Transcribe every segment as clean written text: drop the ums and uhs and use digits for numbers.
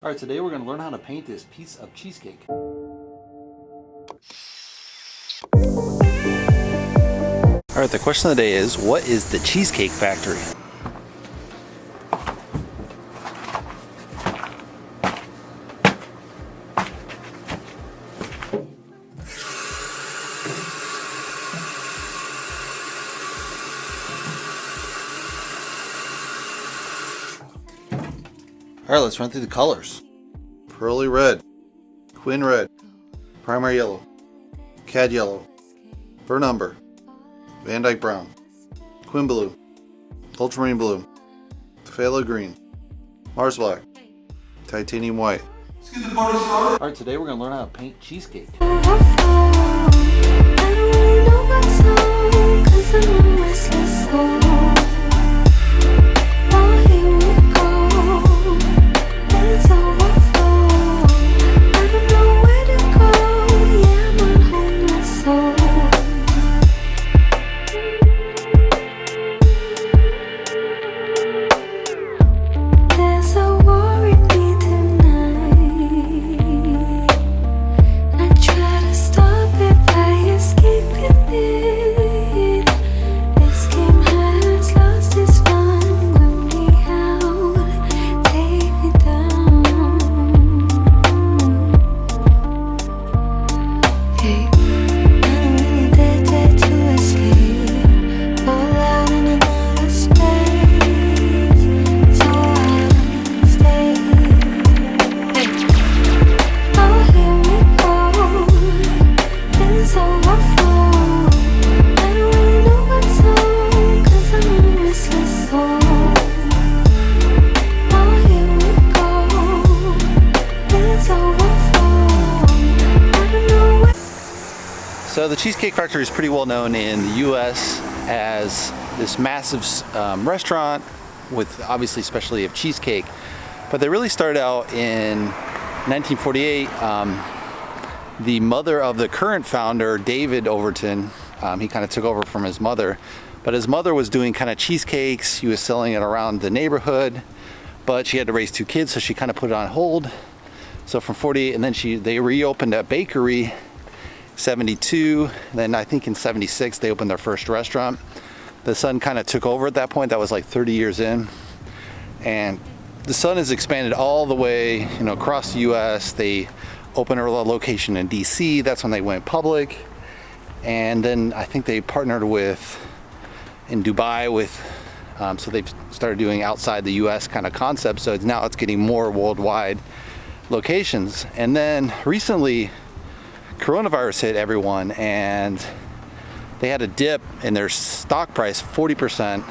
All right, today we're going to learn how to paint this piece of cheesecake. All right, the question of the day is, what is the Cheesecake Factory? All right, let's run through the colors. Pearly red, quin red, primary yellow, cad yellow, burnt umber, Van Dyke brown, quin blue, ultramarine blue, phthalo green, Mars black, titanium white. All right, today we're going to learn how to paint cheesecake. So the Cheesecake Factory is pretty well known in the U.S. as this massive restaurant with obviously specialty of cheesecake. But they really started out in 1948. The mother of the current founder, David Overton, he kind of took over from his mother. But his mother was doing kind of cheesecakes. She was selling it around the neighborhood. But she had to raise two kids, so she kind of put it on hold. So from 48, and then they reopened a bakery 72, then I think in 76 they opened their first restaurant. The son kind of took over at that point. That was like 30 years in, and the son has expanded all the way, across the U.S. They opened a location in D.C. That's when they went public, and then I think they partnered in Dubai with, so they've started doing outside the U.S. kind of concepts. So now it's getting more worldwide locations, and then recently coronavirus hit everyone and they had a dip in their stock price 40%.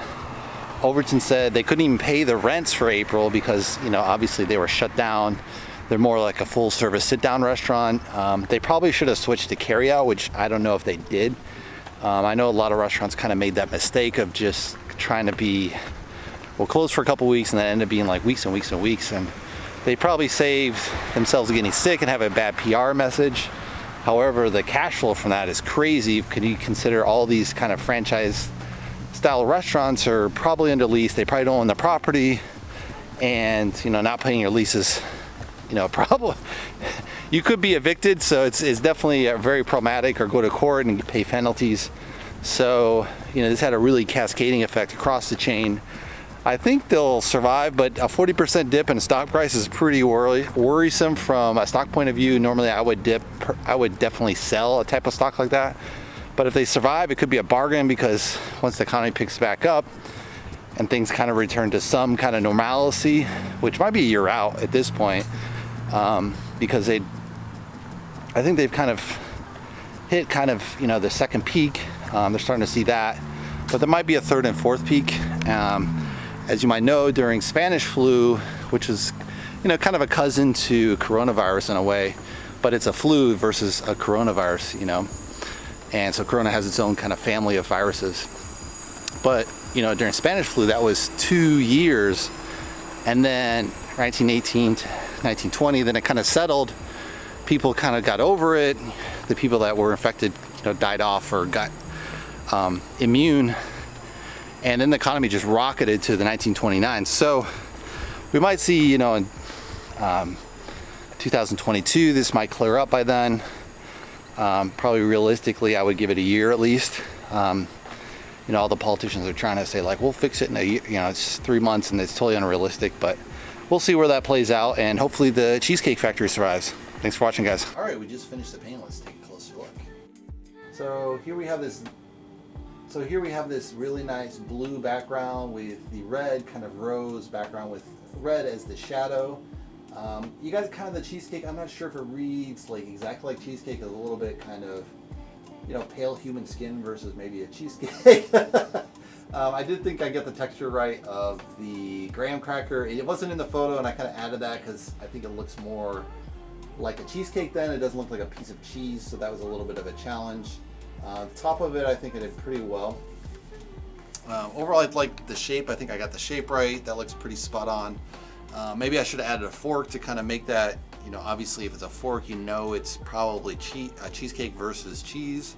Overton said they couldn't even pay the rents for April because obviously they were shut down. They're more like a full service sit down restaurant. They probably should have switched to carry out, which I don't know if they did. I know a lot of restaurants kind of made that mistake of just trying to be closed for a couple weeks and then end up being like weeks and weeks and weeks, and they probably saved themselves getting sick and have a bad PR message. However, the cash flow from that is crazy. Could you consider all these kind of franchise style restaurants are probably under lease. They probably don't own the property, and not paying your leases, probably you could be evicted. So it's definitely very problematic, or go to court and pay penalties. So this had a really cascading effect across the chain. I think they'll survive, but a 40% dip in stock price is pretty worrisome from a stock point of view. Normally I would definitely sell a type of stock like that. But if they survive, it could be a bargain, because once the economy picks back up and things kind of return to some kind of normalcy, which might be a year out at this point, because I think they've kind of hit the second peak. They're starting to see that, but there might be a third and fourth peak. As you might know, during Spanish flu, which is, kind of a cousin to coronavirus in a way, but it's a flu versus a coronavirus, and so corona has its own kind of family of viruses. But, during Spanish flu, that was 2 years, and then 1918 to 1920, then it kind of settled. People kind of got over it. The people that were infected, died off or got immune. And then the economy just rocketed to the 1929. So we might see, 2022. This might clear up by then. Probably realistically, I would give it a year at least. You know, all the politicians are trying to say like, we'll fix it in a year. You know, it's 3 months and it's totally unrealistic, but we'll see where that plays out, and hopefully the Cheesecake Factory survives. Thanks for watching, guys. All right, we just finished the paint. Let's take a closer look. So here we have this really nice blue background with the red kind of rose background with red as the shadow. You guys, kind of the cheesecake, I'm not sure if it reads like exactly like cheesecake. It's a little bit kind of, you know, pale human skin versus maybe a cheesecake. I did think I got the texture right of the graham cracker. It wasn't in the photo, and I kind of added that because I think it looks more like a cheesecake then. It doesn't look like a piece of cheese, so that was a little bit of a challenge. Top of it, I think I did pretty well. Overall, I like the shape. I think I got the shape right. That looks pretty spot on. Maybe I should have added a fork to kind of make that, you know, obviously if it's a fork, you know it's probably cheesecake versus cheese.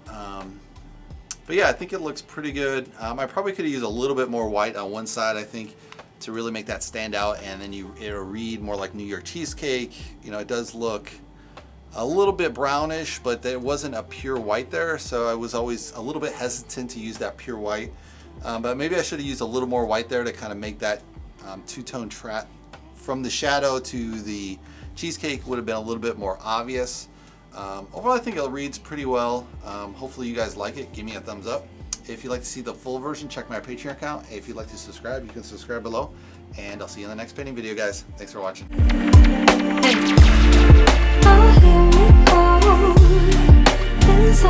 But yeah, I think it looks pretty good. I probably could have used a little bit more white on one side, I think, to really make that stand out, and then it'll read more like New York cheesecake. You know, it does look a little bit brownish, but there wasn't a pure white there, so I was always a little bit hesitant to use that pure white. But maybe I should have used a little more white there to kind of make that two-tone from the shadow to the cheesecake would have been a little bit more obvious. Overall, I think it reads pretty well. Hopefully you guys like it. Give me a thumbs up. If you'd like to see the full version, check my Patreon account. If you'd like to subscribe, you can subscribe below. And I'll see you in the next painting video, guys. Thanks for watching. Oh, here we go. It's so